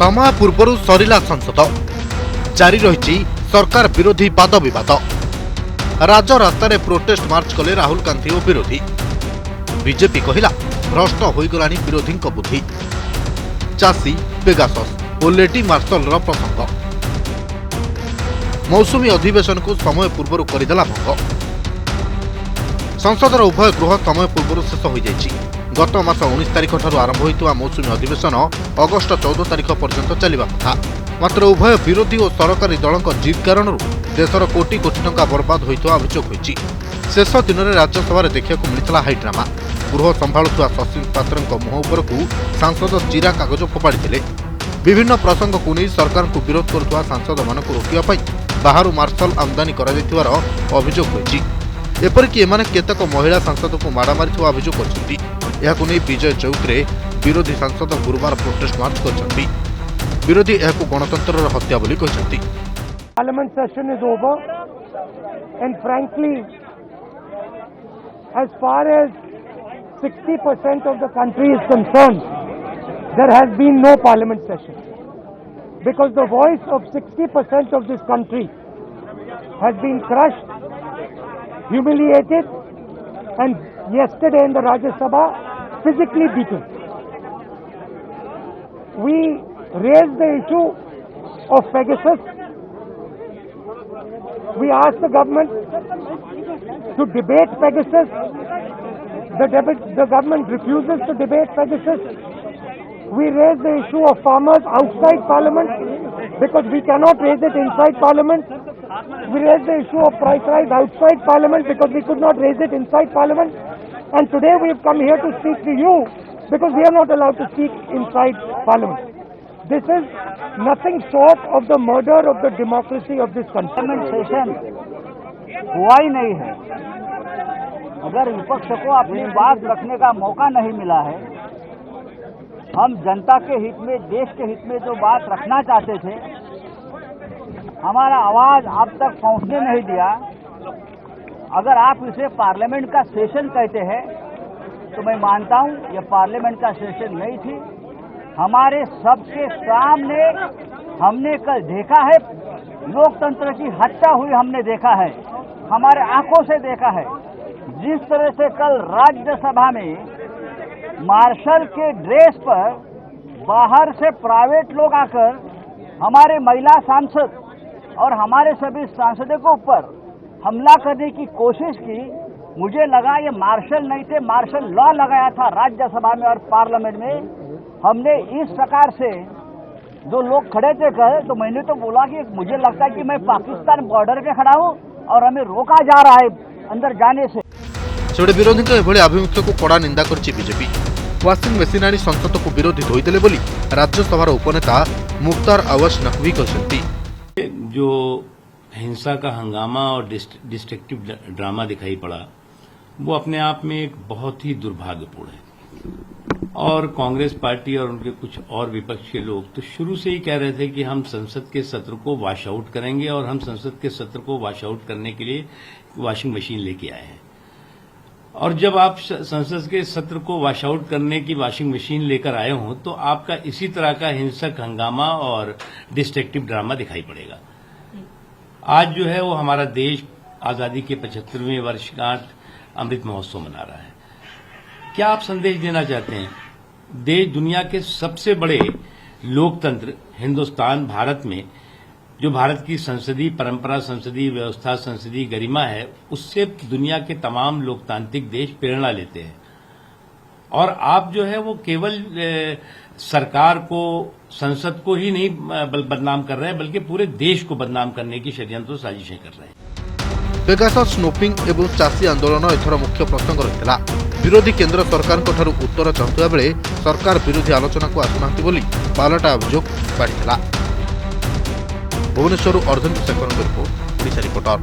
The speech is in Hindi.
समय पूर्व सरिला संसद जारी रही सरकार विरोधी वाद विवाद। राजरास्तार प्रोटेस्ट मार्च कले राहुल गांधी और विरोधी। बीजेपी कहला भ्रष्ट होईगलानी विरोधी बुद्धि। चाषी पेगासस और लेडी मार्शल प्रसंग। मौसुमी अधिवेशन को समय पूर्व करदेला भंग। संसदर उभय गृह समय पूर्व शेष हो जाइछि। गत मास 19 तारिख ठारू आरंभ होइतुवा मौसुमी अधिवेशन अगस्ट 14 तारिख पर्यंत चलिबा कथा। मात्र उभय विरोधी और सरकारी दलक जिद कारण देशर कोटी कोटी टंका बर्बाद होइतुवा अभियोग होइछि। शेष दिन में राज्यसभा देखा मिलता हाईड्रामा। गृह संभाळुवा शशि पात्रक मुह उपरकू सांसद चिरा कागज फोपाड़ी। विभिन्न प्रसंग को नहीं सरकार को विरोध करुवा सांसद मान रोकने बाहर मार्शल आमदानी कर अभियोग होइछि। एपरिक एमाने केतक महिला सांसद को माड़ा मारिथिबा अभियोग करछन्ति। एहाकु नै विजय चौकरे विरोधी सांसद गुरुवार प्रोटेस्ट मार्च करछन्ति। विरोधी एहाकु गणतंत्रर हत्या बोली कहछन्ति। Parliament session is over and frankly as far as 60% of the country is concerned there has been no parliament session because the voice of 60% of this country has been crushed, humiliated and yesterday in the Rajya Sabha physically beaten. We raised the issue of Pegasus. We asked the government to debate Pegasus. The government refuses to debate Pegasus. We raised the issue of farmers outside Parliament because we cannot raise it inside Parliament. We raised the issue of price rise outside Parliament because we could not raise it inside Parliament. And today we have come here to speak to you because we are not allowed to speak inside Parliament. This is nothing short of the murder of the democracy of this country. Parliament session हुआ ही नहीं है। अगर विपक्ष को अपनी बात रखने का मौका नहीं मिला है, हम जनता के हित में, देश के हित में जो बात रखना चाहते थे, हमारा आवाज अब तक पहुंचने नहीं दिया। अगर आप इसे पार्लियामेंट का सेशन कहते हैं तो मैं मानता हूं ये पार्लियामेंट का सेशन नहीं थी। हमारे सबके सामने हमने कल देखा है, लोकतंत्र की हत्या हुई हमने देखा है, हमारे आंखों से देखा है। जिस तरह से कल राज्यसभा में मार्शल के ड्रेस पर बाहर से प्राइवेट लोग आकर हमारे महिला सांसद और हमारे सभी सांसदों के ऊपर हमला करने की कोशिश की, मुझे लगा ये मार्शल नहीं थे, मार्शल लॉ लगाया था राज्यसभा में और पार्लियामेंट में। हमने इस प्रकार से जो लोग खड़े थे कल, तो मैंने तो बोला कि मुझे लगता है कि मैं पाकिस्तान बॉर्डर पे खड़ा हूं और हमें रोका जा रहा है अंदर जाने से। सेबड़े विरोधी एभली आभिमुख्य को कड़ा निंदा करछि बीजेपी। वाशिंग मेसिन आनी संसद को विरोधी धोईदेले बोली राज्यसभार उपनेता मुख्तार अवस नकवी कहछन्ति। जो हिंसा का हंगामा और डिस्ट्रक्टिव ड्रामा दिखाई पड़ा वो अपने आप में एक बहुत ही दुर्भाग्यपूर्ण है। और कांग्रेस पार्टी और उनके कुछ और विपक्ष के लोग तो शुरू से ही कह रहे थे कि हम संसद के सत्र को वॉश आउट करेंगे और हम संसद के सत्र को वॉश आउट करने के लिए वॉशिंग मशीन लेके आए हैं। और जब आप संसद के सत्र को वॉश आउट करने की वॉशिंग मशीन लेकर आए हों तो आपका इसी तरह का हिंसक हंगामा और डिस्ट्रक्टिव ड्रामा दिखाई पड़ेगा। आज जो है वो हमारा देश आजादी के 75वें वर्षगांठ अमृत महोत्सव मना रहा है। क्या आप संदेश देना चाहते हैं? देश दुनिया के सबसे बड़े लोकतंत्र हिंदुस्तान भारत में जो भारत की संसदीय परंपरा, संसदीय व्यवस्था, संसदीय गरिमा है, उससे दुनिया के तमाम लोकतांत्रिक देश प्रेरणा लेते हैं। और आप जो है वो केवल सरकार को, संसद को ही नहीं बदनाम कर रहे हैं बल्कि पूरे देश को बदनाम करने की षड्यंत्र साजिशें कर रहे हैं। पेगासस स्नोपिंग एवं चाषी आंदोलन एथर मुख्य प्रसंग रहितला। विरोधी केंद्र सरकार उत्तर चाहूवा बेले सरकार विरोधी आलोचना को आसुना बोली पालटा अभियोग बढ़ीला। Bhubaneswar Arjun Shekhar report, Odisha reporter.